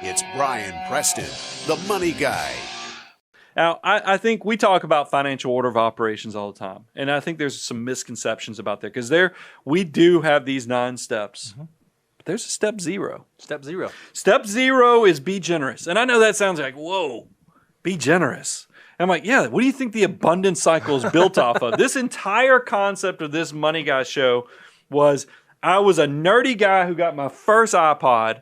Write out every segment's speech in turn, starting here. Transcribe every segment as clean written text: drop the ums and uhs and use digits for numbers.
It's Brian Preston, the money guy. Now, I think we talk about financial order of operations all the time, and I think there's some misconceptions about there because we do have these 9 steps, but there's a step 0. Step 0. Step 0 is be generous, and I know that sounds like, whoa, be generous. And I'm like, yeah, what do you think the abundance cycle is built off of? This entire concept of this Money Guy show was I was a nerdy guy who got my first iPod.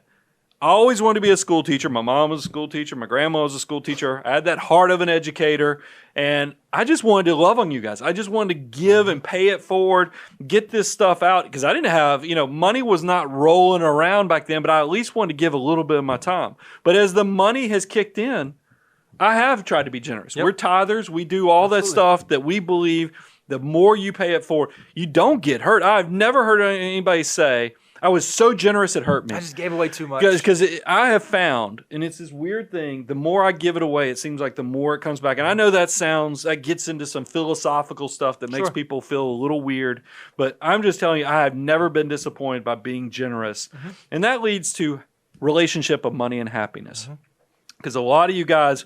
I always wanted to be a school teacher. My mom was a school teacher. My grandma was a school teacher. I had that heart of an educator. And I just wanted to love on you guys. I just wanted to give and pay it forward, get this stuff out. Because I didn't have, money was not rolling around back then, but I at least wanted to give a little bit of my time. But as the money has kicked in, I have tried to be generous. Yep. We're tithers. We do all that stuff that we believe the more you pay it forward, you don't get hurt. I've never heard anybody say, I was so generous it hurt me. I just gave away too much. Because I have found, and it's this weird thing, the more I give it away, it seems like the more it comes back. And I know that gets into some philosophical stuff that makes people feel a little weird. But I'm just telling you, I have never been disappointed by being generous. Mm-hmm. And that leads to relationship of money and happiness. Because a lot of you guys,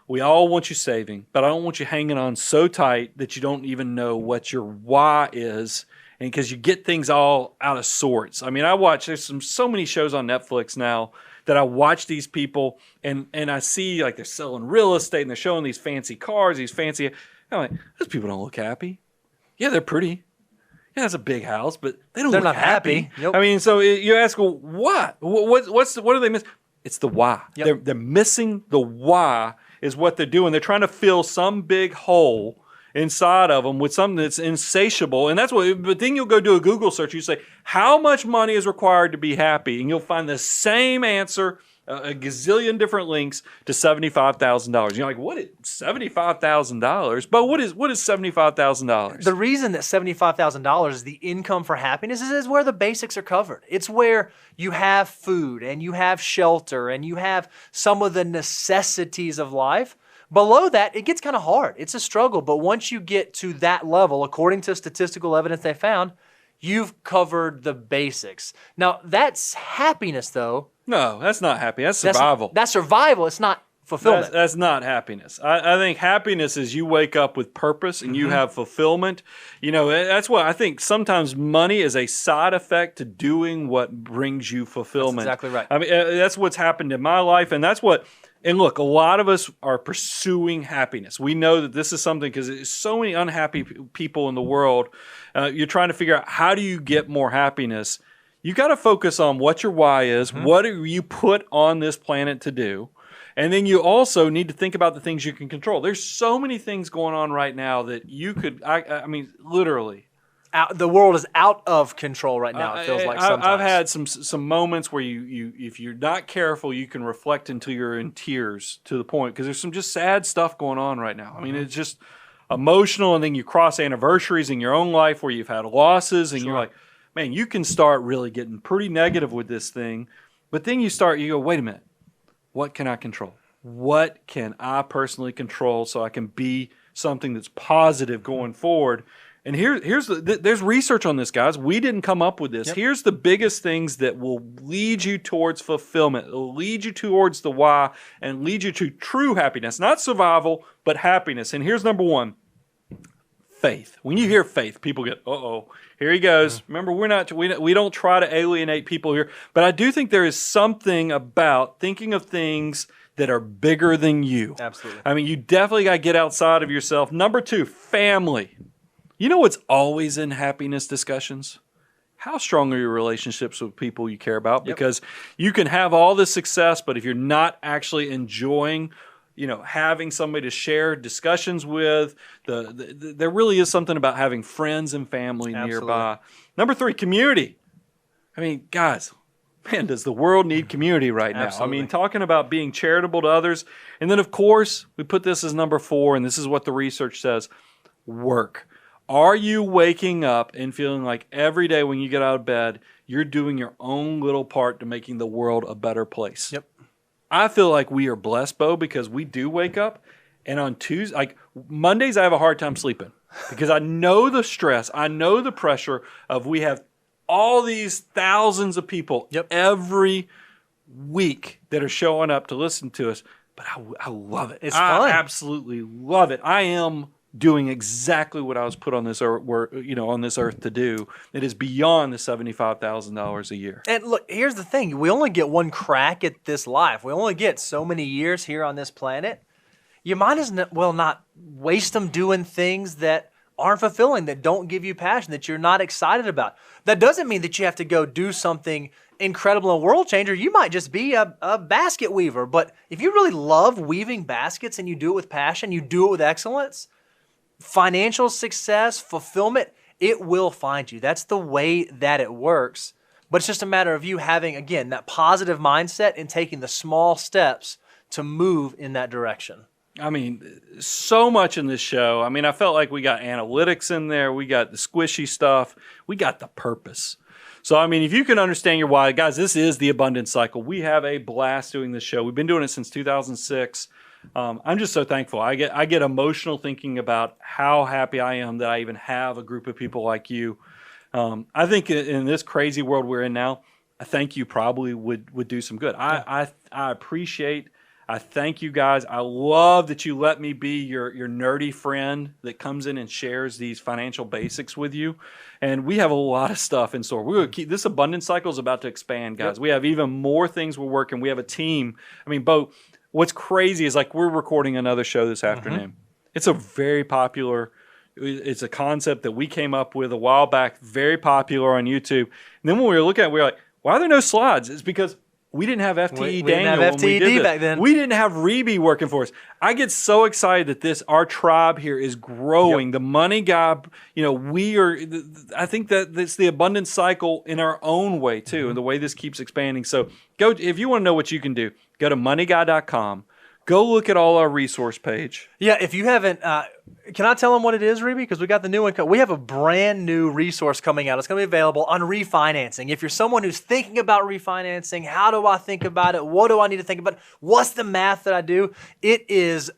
we all want you saving, but I don't want you hanging on so tight that you don't even know what your why is. And because you get things all out of sorts. I mean, there's so many shows on Netflix now that I watch these people and I see like they're selling real estate and they're showing these fancy cars, I'm like, those people don't look happy. Yeah, they're pretty. Yeah, it's a big house, but they're not happy. Yep. I mean, so you ask, well, what? What do they miss? It's the why. Yep. They're missing the why is what they're doing. They're trying to fill some big hole inside of them with something that's insatiable. And but then you'll go do a Google search. You say, how much money is required to be happy? And you'll find the same answer, a gazillion different links to $75,000. You're like, what is $75,000? But what is $75,000? The reason that $75,000 is the income for happiness is where the basics are covered. It's where you have food and you have shelter and you have some of the necessities of life. Below that, it gets kind of hard. It's a struggle. But once you get to that level, according to statistical evidence they found, you've covered the basics. Now, that's happiness, though. No, that's not happy. That's survival. That's survival. It's not fulfillment. That's not happiness. I think happiness is you wake up with purpose and you have fulfillment. That's what I think. Sometimes money is a side effect to doing what brings you fulfillment. That's exactly right. I mean, that's what's happened in my life, and that's what. And look, a lot of us are pursuing happiness. We know that this is something because there's so many unhappy people in the world. You're trying to figure out how do you get more happiness. You got to focus on what your why is. What are you put on this planet to do? And then you also need to think about the things you can control. There's so many things going on right now that you could, I mean, literally. The world is out of control right now, it feels like sometimes. I've had some moments where you if you're not careful, you can reflect until you're in tears to the point, because there's some just sad stuff going on right now. I mean, it's just emotional, and then you cross anniversaries in your own life where you've had losses, and you're like, man, you can start really getting pretty negative with this thing. But then you go, wait a minute, what can I control? What can I personally control so I can be something that's positive going forward? And there's research on this, guys. We didn't come up with this. Yep. Here's the biggest things that will lead you towards fulfillment. It will lead you towards the why and lead you to true happiness. Not survival, but happiness. And here's number 1. Faith. When you hear faith, people get, here he goes. Remember, we don't try to alienate people here. But I do think there is something about thinking of things that are bigger than you. Absolutely. I mean, you definitely got to get outside of yourself. Number 2, family. You know what's always in happiness discussions? How strong are your relationships with people you care about? Yep. Because you can have all this success, but if you're not actually enjoying, having somebody to share discussions with, there really is something about having friends and family nearby. Number 3, community. I mean, guys, man, does the world need community right now? Absolutely. I mean, talking about being charitable to others. And then, of course, we put this as number 4, and this is what the research says, work. Are you waking up and feeling like every day when you get out of bed, you're doing your own little part to making the world a better place? Yep. I feel like we are blessed, Bo, because we do wake up, and on Tuesday, like Mondays, I have a hard time sleeping because I know the stress, I know the pressure of we have all these thousands of people every week that are showing up to listen to us, but I love it. It's fun. I absolutely love it. I am doing exactly what I was put on this earth, on this earth to do. It is beyond the $75,000 a year. And look, here's the thing. We only get one crack at this life. We only get so many years here on this planet. You might as well not waste them doing things that aren't fulfilling, that don't give you passion, that you're not excited about. That doesn't mean that you have to go do something incredible and world changer. You might just be a basket weaver. But if you really love weaving baskets and you do it with passion, you do it with excellence, financial success, fulfillment, it will find you. That's the way that it works. But it's just a matter of you having, again, that positive mindset and taking the small steps to move in that direction. I mean, so much in this show. I mean, I felt like we got analytics in there. We got the squishy stuff. We got the purpose. So, I mean, if you can understand your why, guys, this is the Abundance Cycle. We have a blast doing this show. We've been doing it since 2006. I'm just so thankful. I get emotional thinking about how happy I am that I even have a group of people like you. I think in this crazy world we're in now, I think you probably would do some good. I appreciate. I thank you guys. I love that you let me be your nerdy friend that comes in and shares these financial basics with you. And we have a lot of stuff in store. We're going to keep this Abundance Cycle is about to expand, guys. Yep. We have even more things we're working. We have a team. I mean, Bo, what's crazy is like we're recording another show this afternoon. It's a very popular. It's a concept that we came up with a while back, very popular on YouTube. And then when we were looking at it, we were like, why are there no slides? It's because we didn't have FTE we Daniel didn't have when we FTED did back then. We didn't have Reby working for us. I get so excited that our tribe here is growing. Yep. The Money Guy, we are. I think that it's the Abundance Cycle in our own way too, and the way this keeps expanding. So go if you want to know what you can do, go to moneyguy.com. Go look at all our resource page. Yeah, if you haven't, can I tell them what it is, Reby? Because we got the new one. We have a brand new resource coming out. It's going to be available on refinancing. If you're someone who's thinking about refinancing, how do I think about it? What do I need to think about? What's the math that I do? It is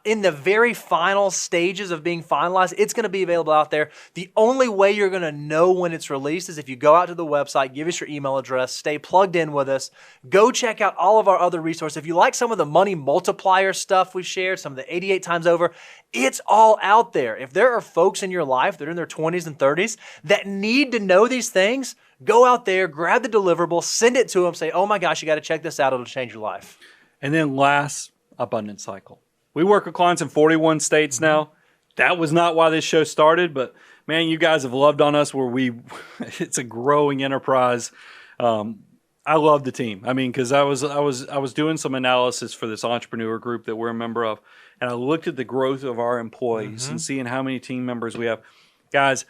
in the very final stages of being finalized. It's going to be available out there. The only way you're going to know when it's released is if you go out to the website, give us your email address, stay plugged in with us, go check out all of our other resources. If you like some of the money multiplier stuff we shared, some of the 88 times over, it's all out there. If there are folks in your life that are in their 20s and 30s that need to know these things, go out there, grab the deliverable, send it to them, say, oh my gosh, you got to check this out. It'll change your life. And then last, Abundance Cycle. We work with clients in 41 states now. That was not why this show started, but man, you guys have loved on us it's a growing enterprise. I love the team. I mean, because I was doing some analysis for this entrepreneur group that we're a member of, and I looked at the growth of our employees and seeing how many team members we have. Guys,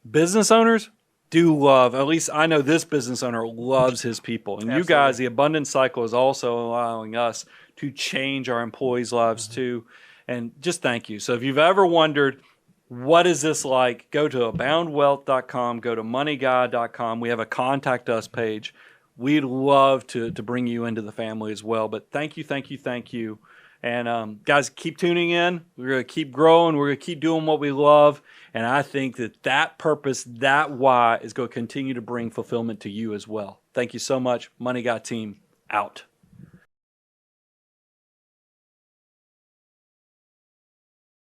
business owners do love, at least I know this business owner loves his people. And Absolutely. You guys, the Abundance Cycle is also allowing us to change our employees' lives too. And just thank you. So if you've ever wondered, what is this like? Go to aboundwealth.com, go to moneyguy.com. We have a contact us page. We'd love to bring you into the family as well. But thank you. And guys, keep tuning in. We're going to keep growing. We're going to keep doing what we love. And I think that purpose, that why is going to continue to bring fulfillment to you as well. Thank you so much. Money Guy team, out.